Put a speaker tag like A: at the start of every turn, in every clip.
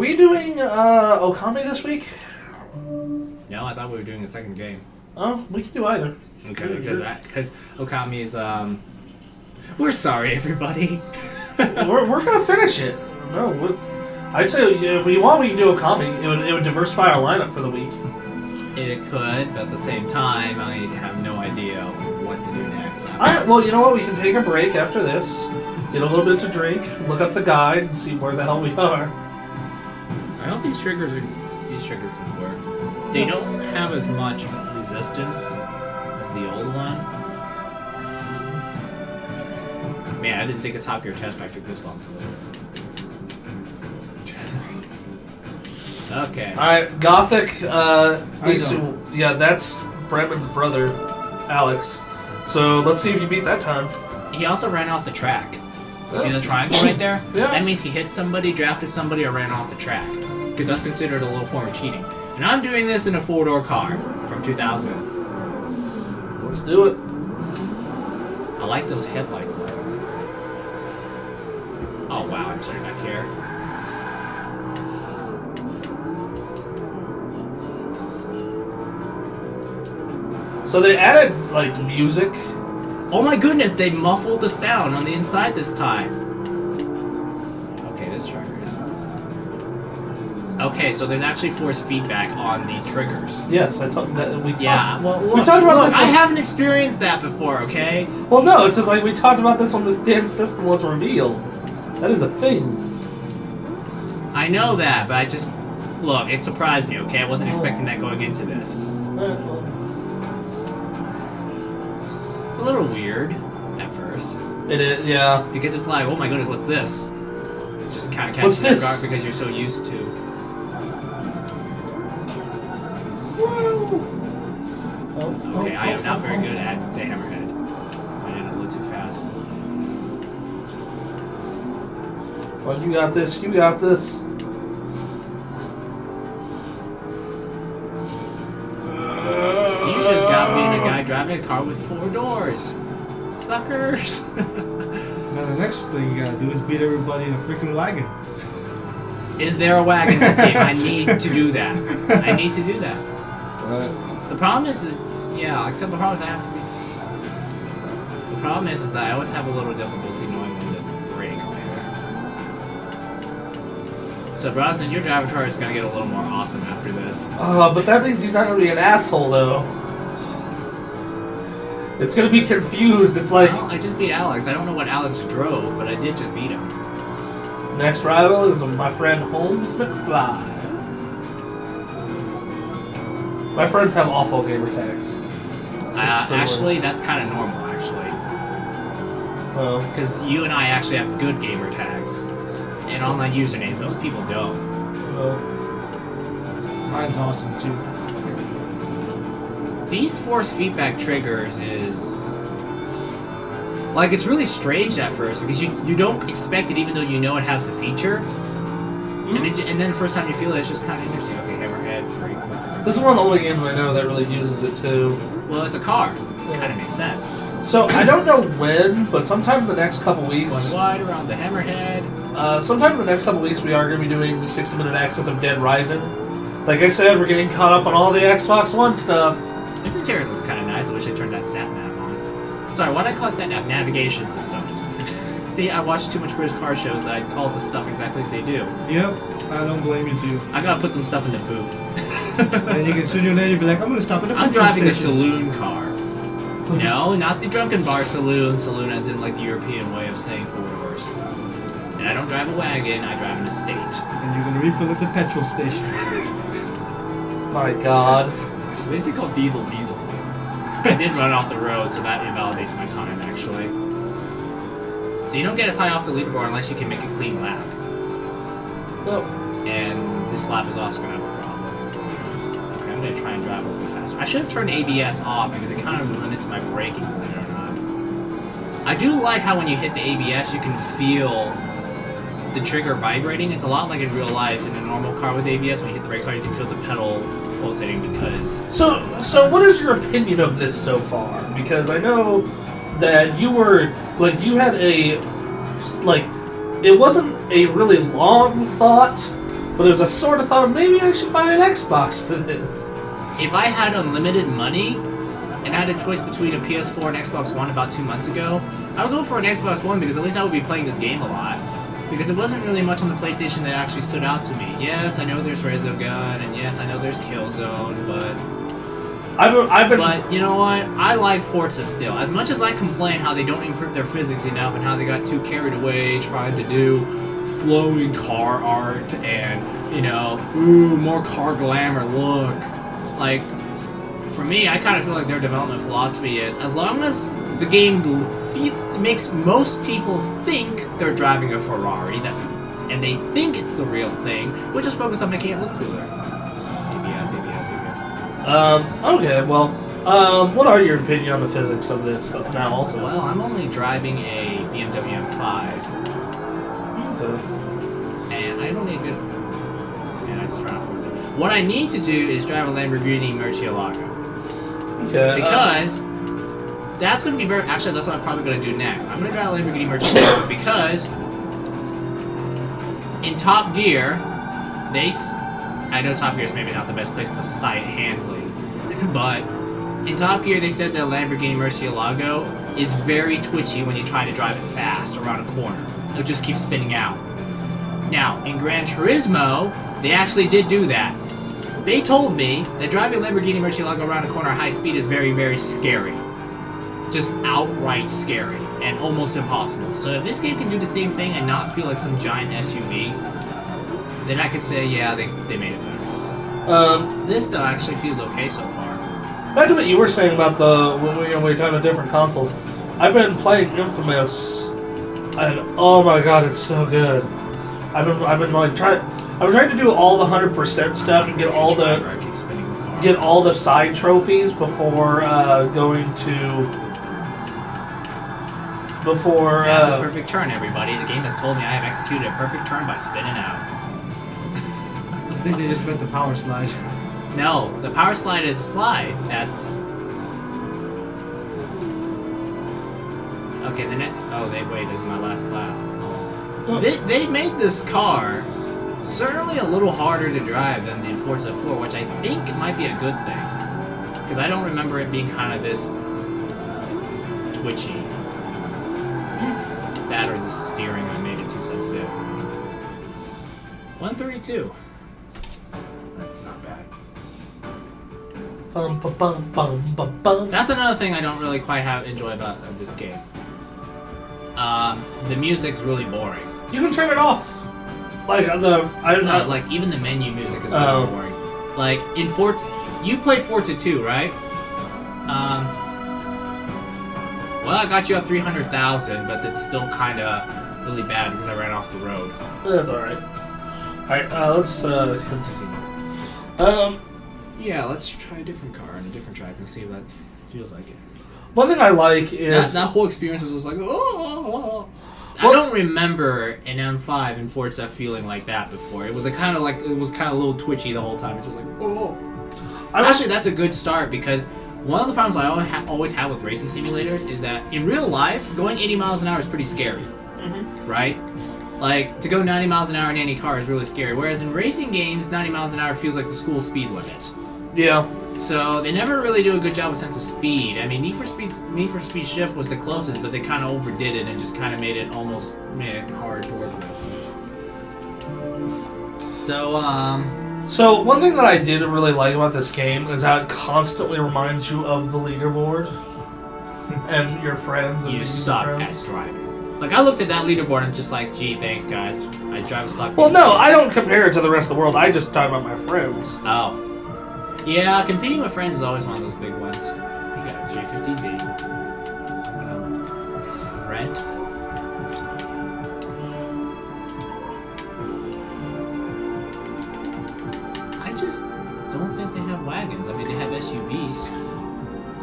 A: we doing Okami this week?
B: No, I thought we were doing a second game.
A: Oh, we can do either.
B: Okay, because Okami is We're sorry, everybody.
A: we're gonna finish it. No, I'd say if we want, we can do Okami. It would diversify our lineup for the week.
B: It could, but at the same time, I have no idea what to do next.
A: Alright, well, you know what? We can take a break after this, get a little bit to drink, look up the guide, and see where the hell we are.
B: I hope these triggers can work. They don't have as much resistance as the old one. Man, I didn't think a Top Gear test pack took this long to load. Okay.
A: Alright, Gothic, Isu, yeah, that's Bradman's brother, Alex. So let's see if you beat that time.
B: He also ran off the track. See the triangle right there?
A: Yeah.
B: That means he hit somebody, drafted somebody, or ran off the track. Because that's considered a little form of cheating. And I'm doing this in a 4-door car from 2000.
A: Let's do it.
B: I like those headlights though. Oh wow, I'm sorry back here.
A: So they added, like, music.
B: Oh my goodness, they muffled the sound on the inside this time. Okay, this trigger is... Okay, so there's actually force feedback on the triggers.
A: Yes, I talked that we.
B: Yeah, well, look,
A: we talked about this.
B: I haven't experienced that before. Okay.
A: Well, no, it's just like we talked about this when this damn system was revealed. That is a thing.
B: I know that, but I just look. It surprised me. Okay, I wasn't expecting that going into this. It's a little weird at first.
A: It is, yeah.
B: Because it's like, oh my goodness, what's this? It just kind of
A: What's
B: catches you off
A: this?
B: guard because you're so used to. Okay, I am not very good at the hammerhead. I did it a little too fast.
A: Well, you got this. You got this.
B: You just got me in a guy driving a car with 4 doors. Suckers.
C: Now the next thing you gotta do is beat everybody in a freaking wagon.
B: Is there a wagon in this game? I need to do that. I need to do that. The problem is that, yeah, except the problem is I have to be... The problem is that I always have a little difficulty knowing when to brake on here. So Bronson, your driver tour is going to get a little more awesome after this.
A: But that means he's not going to be an asshole, though. It's going to be confused. It's like...
B: Well, I just beat Alex. I don't know what Alex drove, but I did just beat him.
A: Next rival is my friend Holmes McFly. My friends have awful gamer tags.
B: Actually, that's kind of normal, actually. Because you and I actually have good gamer tags. And online usernames. Most people don't.
C: Mine's awesome too.
B: These force feedback triggers is... Like, it's really strange at first, because you don't expect it even though you know it has the feature. And then the first time you feel it, it's just kind of interesting. Okay, hammerhead, brake.
A: This is one of the only games I know that really uses it, too.
B: Well, it's a car. It kind of makes sense.
A: So, I don't know when, but sometime in the next couple weeks...
B: Going wide around the hammerhead.
A: Sometime in the next couple weeks, we are going to be doing the 60-minute access of Dead Rising. Like I said, we're getting caught up on all the Xbox One stuff.
B: This interior looks kind of nice. I wish I turned that sat nav on. Sorry, why did I call it sat nav? Navigation system. See, I watched too much British car shows that I call the stuff exactly as they do.
C: Yep, I don't blame you too.
B: I gotta put some stuff in the boot.
C: And you can sooner or later be like, I'm gonna stop at a
B: I'm
C: petrol
B: driving a
C: station.
B: saloon car. No, not the drunken bar saloon. Saloon as in like the European way of saying 4 doors. And I don't drive a wagon, I drive an estate.
C: And you're gonna refill at the petrol station.
A: My god.
B: At least they call diesel. I did run off the road, so that invalidates my time, actually. So you don't get as high off the leaderboard unless you can make a clean lap.
A: No.
B: And this lap is also going to have a problem. Okay, I'm going to try and drive a little bit faster. I should have turned ABS off because it kind of limits my braking, believe it or not. I do like how when you hit the ABS, you can feel the trigger vibrating. It's a lot like in real life in a normal car with ABS. When you hit the brakes hard, you can feel the pedal pulsating because...
A: So what is your opinion of this so far? Because I know that you were, like, you had a, like, it wasn't a really long thought, But there's a sort of thought of maybe I should buy an Xbox for this.
B: If I had unlimited money and had a choice between a PS4 and Xbox One about 2 months ago, I would go for an Xbox One because at least I would be playing this game a lot. Because it wasn't really much on the PlayStation that actually stood out to me. Yes, I know there's Resogun, and yes, I know there's Killzone, but But you know what? I like Forza still. As much as I complain how they don't improve their physics enough and how they got too carried away trying to do flowing car art and, you know, ooh, more car glamour, look. Like, for me, I kind of feel like their development philosophy is, as long as the game makes most people think they're driving a Ferrari, and they think it's the real thing, we'll just focus on making it look cooler. ABS.
A: Okay, well, what are your opinion on the physics of this now also?
B: Well, I'm only driving a BMW M5.
A: Okay.
B: And I don't need good... And I just ran off with it. What I need to do is drive a Lamborghini Murcielago.
A: Okay.
B: Because that's going to be very... Actually, that's what I'm probably going to do next. I'm going to drive a Lamborghini Murcielago because in Top Gear, I know Top Gear is maybe not the best place to cite handling, but in Top Gear they said that Lamborghini Murcielago is very twitchy when you try to drive it fast around a corner. It'll just keep spinning out. Now, in Gran Turismo, they actually did do that. They told me that driving a Lamborghini Murcielago around a corner at high speed is very, very scary. Just outright scary, and almost impossible. So if this game can do the same thing and not feel like some giant SUV, then I could say, yeah, they made it better. This, though, actually feels okay so far.
A: Back to what you were saying about when we were talking about different consoles. I've been playing Infamous, and oh my god, it's so good. I've been trying to do all the 100% stuff and get all the side trophies before going to.
B: That's a perfect turn, everybody. The game has told me I have executed a perfect turn by spinning out.
C: I think they just meant the power slide.
B: No, the power slide is a slide. That's... Okay, wait, this is my last lap. Oh. They made this car certainly a little harder to drive than the Forza 4, which I think might be a good thing. Because I don't remember it being kind of this twitchy. That or the steering I made it too sensitive. 132. That's not bad.
A: Bum, bum, bum, bum, bum, bum.
B: That's another thing I don't really quite enjoy about this game. The music's really boring.
A: You can turn it off. Like
B: like even the menu music is really boring. Like in Forza, you played Forza 2, right? Well, I got you up 300,000, but that's still kind of really bad because I ran off the road.
A: That's alright. Alright, let's continue.
B: Yeah, let's try a different car on a different track and see what that feels like.
A: One thing I like is...
B: That whole experience was just like, oh. I don't remember an M5 in Forza feeling like that before. It was kind of a little twitchy the whole time. It's just like, oh. Actually, that's a good start because one of the problems I always have with racing simulators is that in real life, going 80 miles an hour is pretty scary, right? Like, to go 90 miles an hour in any car is really scary, whereas in racing games, 90 miles an hour feels like the school speed limit.
A: Yeah.
B: So they never really do a good job with sense of speed. I mean, Need for Speed Shift was the closest, but they kind of overdid it and just kind of made it almost hard to work with.
A: So one thing that I did really like about this game is how it constantly reminds you of the leaderboard and your friends. And
B: you suck at driving. Like, I looked at that leaderboard and I'm just like, gee, thanks, guys. I drive a stock.
A: Well, no, I don't compare it to the rest of the world. I just talk about my friends.
B: Oh. Yeah, competing with friends is always one of those big ones. You got a 350Z. Rent. I just don't think they have wagons. I mean, they have SUVs.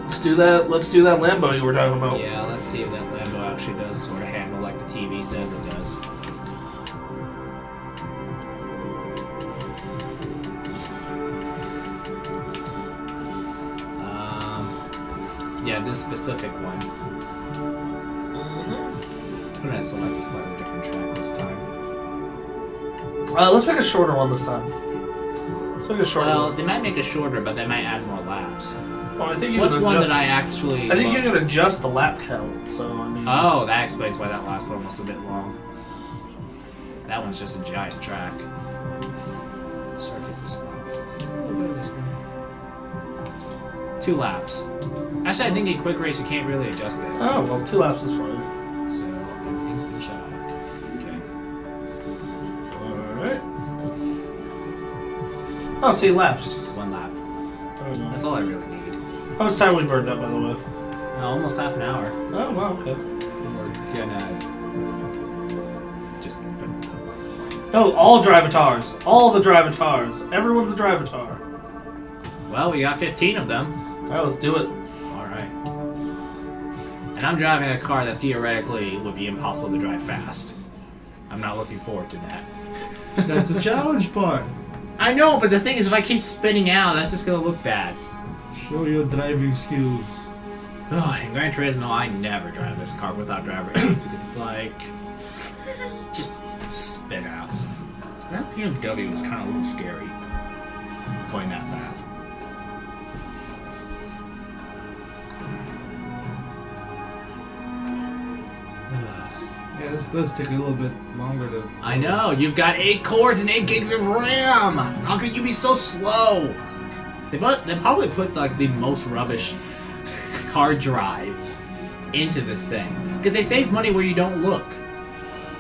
A: Let's do that Lambo you were talking about.
B: Yeah, let's see if that Lambo actually does sort of handle like the TV says it does. Yeah, this specific one. I'm gonna select a slightly different track this time.
A: Let's make a shorter one this time. Let's make a shorter
B: Well,
A: one.
B: they might make it shorter, but they might add more laps.
A: Well, I think you
B: What's
A: can
B: one
A: adjust,
B: that I actually...
A: I think you can adjust the lap count, so I mean...
B: Oh, that explains why that last one was a bit long. That one's just a giant track. Circuit this one. 2 laps. Actually, I think in quick race you can't really adjust it.
A: Oh, well, 2 laps is fine.
B: So everything's been shut off. Okay.
A: Alright. Oh, see, laps.
B: 1 lap.
A: There we go.
B: That's all I really need.
A: How much time we burned up, by the way?
B: Almost half an hour.
A: Oh, wow, okay.
B: We're gonna just put
A: No, all Drivatars. All the Drivatars. Everyone's a Drivatar.
B: Well, we got 15 of them.
A: Alright, let's do it.
B: Alright. And I'm driving a car that theoretically would be impossible to drive fast. I'm not looking forward to that.
C: That's the challenge part.
B: I know, but the thing is, if I keep spinning out, that's just gonna look bad.
C: Show your driving skills.
B: Oh, in Gran Turismo, I never drive this car without driver aids because it's like... just spin out. That BMW was kind of a little scary. Going that fast.
C: Yeah, this does take a little bit longer to...
B: I know, you've got 8 cores and 8 gigs of RAM! How could you be so slow? They probably put like the most rubbish hard drive into this thing. Because they save money where you don't look.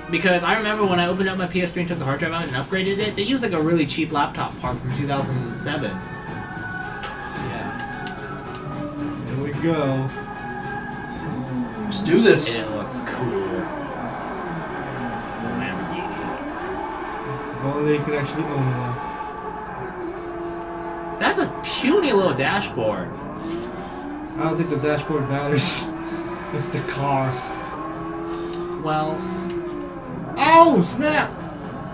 B: Because I remember when I opened up my PS3 and took the hard drive out and upgraded it, they used like a really cheap laptop part from 2007. Yeah.
C: Here we go.
A: Let's do this.
B: And it looks cool. It's a Lamborghini.
C: If only they could actually own one.
B: That's a puny little dashboard.
C: I don't think the dashboard matters. It's the car.
B: Well,
C: Oh, snap!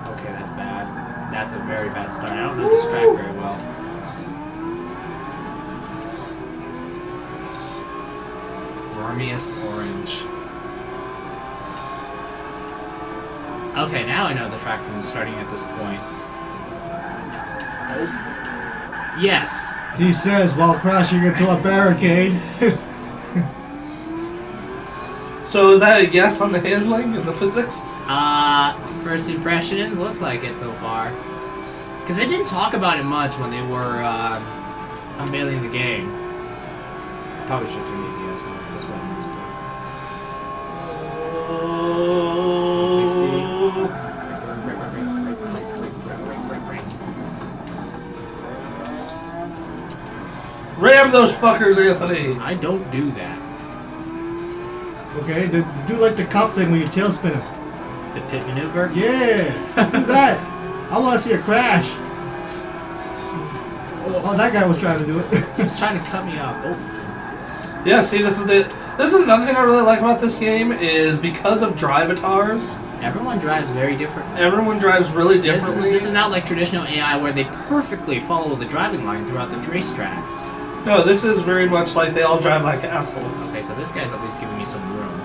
B: okay, that's bad. That's a very bad start. I don't know this track very well. Wormiest orange. Okay, now I know the track from starting at this point. Yes.
C: He says while crashing into a barricade.
A: So is that a yes on the handling and the physics?
B: First impressions, looks like it so far. Because they didn't talk about it much when they were unveiling the game. Probably should turn the ABS on because that's what I'm used to.
A: 60. Ram those fuckers, Anthony.
B: I don't do that.
C: Okay, do like the cop thing when you tail spin it.
B: The pit maneuver?
C: Yeah, do that. I want to see a crash. Oh, that guy was trying to do it.
B: He was trying to cut me off. Oh.
A: Yeah, see, this is another thing I really like about this game is because of Drivatars,
B: Everyone drives very differently.
A: everyone drives really differently.
B: This is not like traditional AI where they perfectly follow the driving line throughout the racetrack.
A: No, this is very much like they all drive like assholes.
B: Okay, so this guy's at least giving me some room.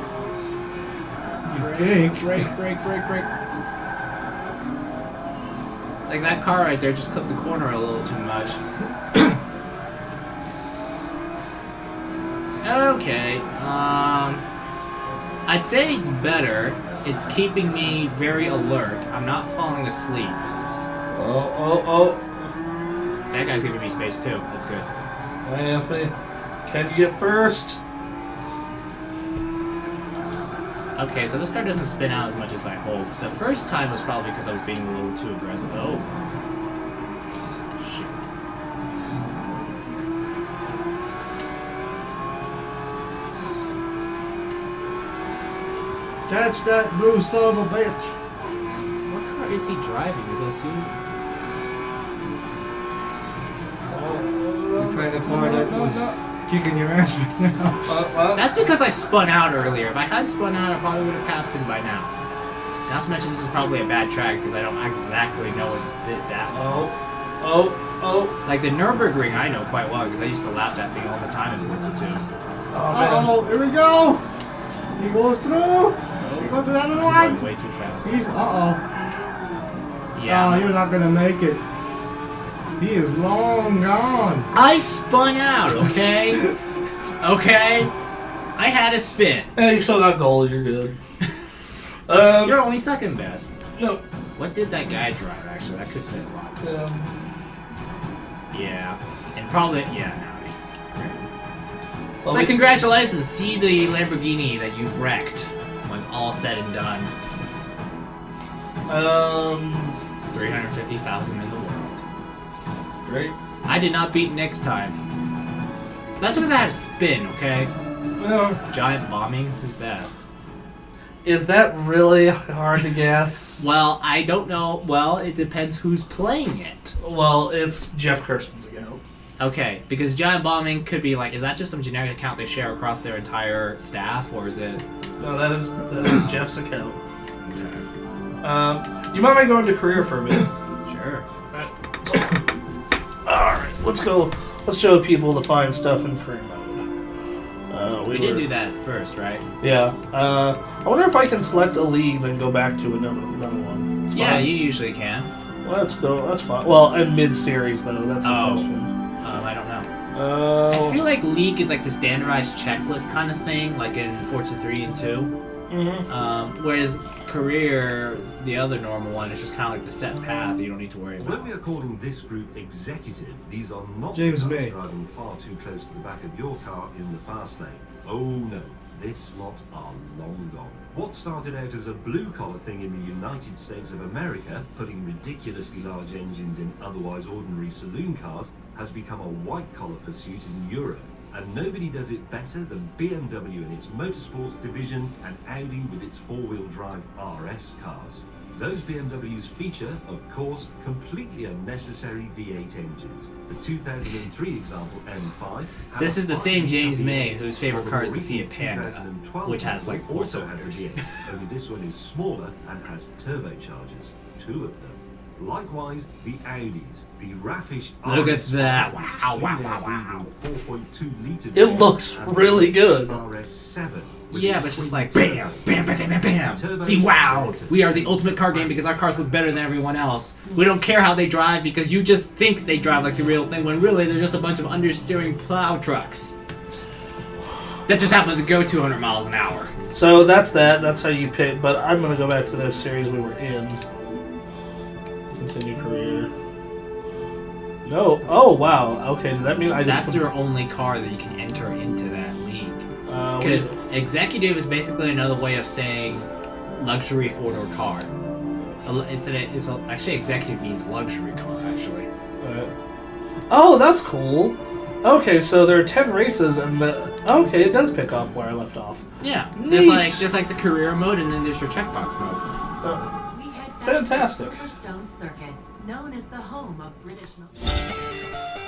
C: You think?
B: Brake. Like that car right there just clipped the corner a little too much. Okay, I'd say it's better. It's keeping me very alert. I'm not falling asleep.
A: Oh.
B: That guy's giving me space too. That's good.
A: Hey, Anthony, can you get first?
B: Okay, so this car doesn't spin out as much as I hoped. The first time was probably because I was being a little too aggressive. Oh. Shit.
C: Catch that blue son of a bitch.
B: What car is he driving? Is that Subaru?
C: The kind of car that was kicking your ass right now.
B: That's because I spun out earlier. If I had spun out, I probably would have passed him by now. Not to mention this is probably a bad track because I don't exactly know it that well.
A: Oh.
B: Like the Nürburgring I know quite well because I used to lap that thing all the time in Forza 2.
C: Uh-oh, here we go! He goes through! He goes to the other
B: I'm
C: one!
B: going way too fast.
C: He's, uh-oh.
B: Yeah.
C: Oh, you're not gonna make it. He is long gone.
B: I spun out, okay? Okay? I had a spin.
A: Hey, you still got gold. You're good.
B: You're only second best.
A: No.
B: What did that guy drive, actually? That could say a lot. Yeah. And probably, yeah, no. Great. It's like, congratulations, see the Lamborghini that you've wrecked when it's all said and done. 350,000 in the world.
A: Great.
B: I did not beat next time. That's because I had a spin, okay?
A: Well,
B: Giant bombing? Who's that?
A: is that really hard to guess?
B: Well, I don't know. Well, it depends who's playing it.
A: Well, it's Jeff Kirschman's account.
B: Okay, because Giant Bombing could be like, is that just some generic account they share across their entire staff, or is it...
A: No, that is Jeff's account.
B: Okay.
A: Do you mind if I go into career for a bit?
B: Sure.
A: Alright, let's go. Let's show people the fine stuff in career mode.
B: We did do that first, right?
A: Yeah. I wonder if I can select a league, then go back to another one. It's
B: Yeah,
A: fine.
B: you usually can.
A: Well, let's go. That's fine. Well, in mid-series, though. That's the question.
B: I don't know. I feel like League is like the standardized checklist kind of thing, like in Forza 3 and 2.
A: Mm-hmm.
B: Whereas Career, the other normal one, is just kind of like the set path that you don't need to worry
D: Although
B: about.
D: we are calling this group executive, these are not
C: James
D: cars
C: May.
D: driving far too close to the back of your car in the fast lane. Oh no, this lot are long gone. What started out as a blue-collar thing in the United States of America, putting ridiculously large engines in otherwise ordinary saloon cars, has become a white-collar pursuit in Europe. And nobody does it better than BMW in its motorsports division and Audi with its four-wheel drive RS cars. Those BMWs feature, of course, completely unnecessary V8 engines. The 2003 example M5 has
B: This is the same
D: a
B: James
D: V8,
B: May, whose favorite
D: while
B: car is the
D: recent
B: Fiat Panda,
D: 2012
B: which has like
D: model
B: 4
D: also has a
B: cylinders.
D: V8, only this one is smaller and has turbochargers, 2 of them. Likewise, the Audis, the raffish
B: Look at
D: RS5,
B: that. Wow, wow,
D: two-liter
B: wow, wow.
D: breathing 4.2 litre
A: It looks
D: and
A: really
D: the
A: good.
D: RS7 with
B: Yeah,
D: its
B: but it's just
D: twin
B: like
D: turbo
B: bam, bam, bam, bam, bam,
D: turbo
B: be wowed.
D: generators.
B: We are the ultimate car game because our cars look better than everyone else. We don't care how they drive because you just think they drive like the real thing when really they're just a bunch of understeering plow trucks that just happen to go 200 miles an hour.
A: So that's that. That's how you pick. But I'm gonna go back to the series we were in. Continue career. No. Oh wow. Okay. Does that mean I just?
B: That's your only car that you can enter into that league.
A: what
B: Because
A: is it?
B: executive is basically another way of saying luxury four-door car. Actually, executive means luxury car, actually.
A: Oh, that's cool. Okay, so there are 10 races, and okay, it does pick up where I left off.
B: Yeah,
A: Neat.
B: there's like the career mode, and then there's your checkbox mode.
E: We head back
A: Fantastic.
E: to Silverstone Circuit, known as the home of British motorsport.